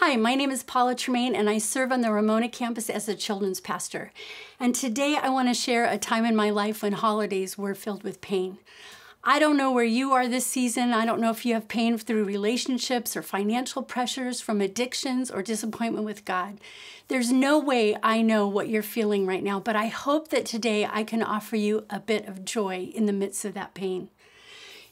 Hi, my name is Paula Tremayne, and I serve on the Ramona campus as a children's pastor. And today I want to share a time in my life when holidays were filled with pain. I don't know where you are this season. I don't know if you have pain through relationships or financial pressures from addictions or disappointment with God. There's no way I know what you're feeling right now, but I hope that today I can offer you a bit of joy in the midst of that pain.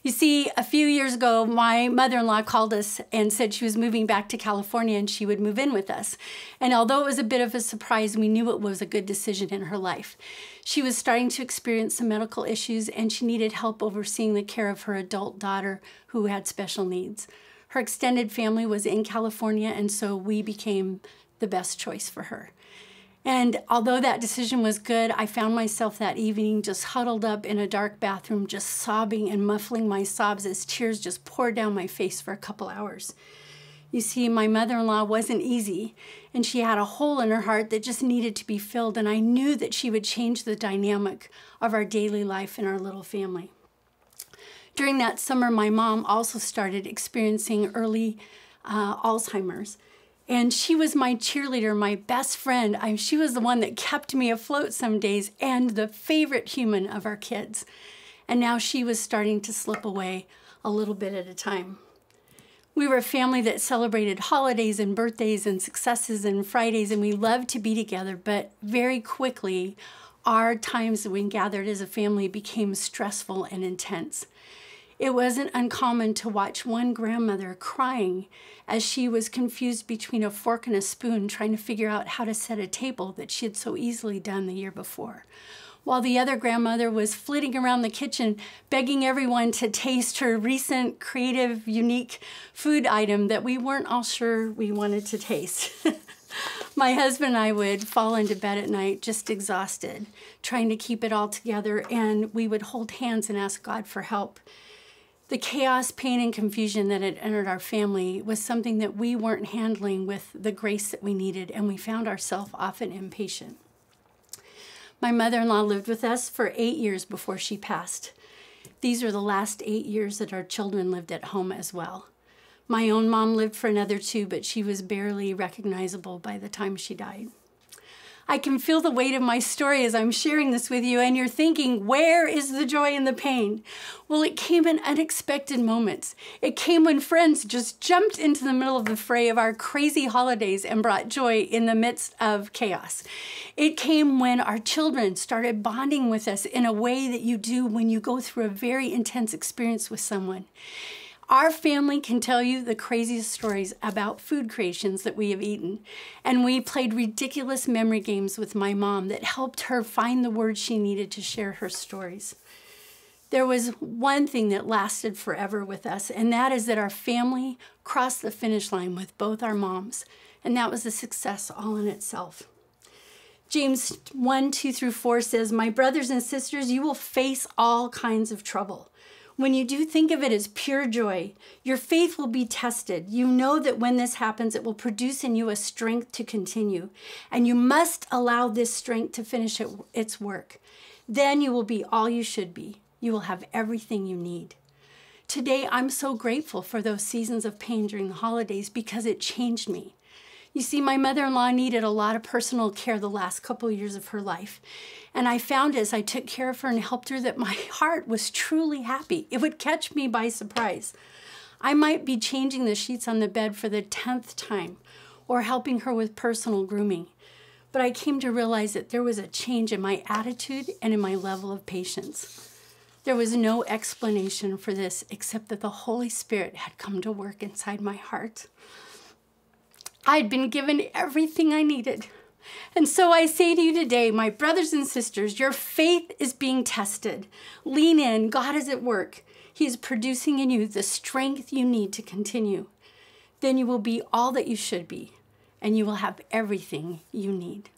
You see, a few years ago, my mother-in-law called us and said she was moving back to California and she would move in with us. And although it was a bit of a surprise, we knew it was a good decision in her life. She was starting to experience some medical issues and she needed help overseeing the care of her adult daughter who had special needs. Her extended family was in California, and so we became the best choice for her. And although that decision was good, I found myself that evening just huddled up in a dark bathroom, just sobbing and muffling my sobs as tears just poured down my face for a couple hours. You see, my mother-in-law wasn't easy, and she had a hole in her heart that just needed to be filled, and I knew that she would change the dynamic of our daily life and our little family. During that summer, my mom also started experiencing early Alzheimer's. And she was my cheerleader, my best friend. She was the one that kept me afloat some days and the favorite human of our kids. And now she was starting to slip away a little bit at a time. We were a family that celebrated holidays and birthdays and successes and Fridays, and we loved to be together, but very quickly, our times that we gathered as a family became stressful and intense. It wasn't uncommon to watch one grandmother crying as she was confused between a fork and a spoon trying to figure out how to set a table that she had so easily done the year before, while the other grandmother was flitting around the kitchen begging everyone to taste her recent creative, unique food item that we weren't all sure we wanted to taste. My husband and I would fall into bed at night just exhausted, trying to keep it all together, and we would hold hands and ask God for help. The chaos, pain, and confusion that had entered our family was something that we weren't handling with the grace that we needed, and we found ourselves often impatient. My mother-in-law lived with us for 8 years before she passed. These are the last 8 years that our children lived at home as well. My own mom lived for another 2, but she was barely recognizable by the time she died. I can feel the weight of my story as I'm sharing this with you, and you're thinking, where is the joy in the pain? Well, it came in unexpected moments. It came when friends just jumped into the middle of the fray of our crazy holidays and brought joy in the midst of chaos. It came when our children started bonding with us in a way that you do when you go through a very intense experience with someone. Our family can tell you the craziest stories about food creations that we have eaten. And we played ridiculous memory games with my mom that helped her find the words she needed to share her stories. There was one thing that lasted forever with us, and that is that our family crossed the finish line with both our moms. And that was a success all in itself. James 1:2-4 says, "My brothers and sisters, you will face all kinds of trouble. When you do think of it as pure joy, your faith will be tested. You know that when this happens, it will produce in you a strength to continue. And you must allow this strength to finish its work. Then you will be all you should be. You will have everything you need." Today, I'm so grateful for those seasons of pain during the holidays because it changed me. You see, my mother-in-law needed a lot of personal care the last couple of years of her life. And I found as I took care of her and helped her that my heart was truly happy. It would catch me by surprise. I might be changing the sheets on the bed for the 10th time or helping her with personal grooming. But I came to realize that there was a change in my attitude and in my level of patience. There was no explanation for this except that the Holy Spirit had come to work inside my heart. I had been given everything I needed. And so I say to you today, my brothers and sisters, your faith is being tested. Lean in. God is at work. He is producing in you the strength you need to continue. Then you will be all that you should be, and you will have everything you need.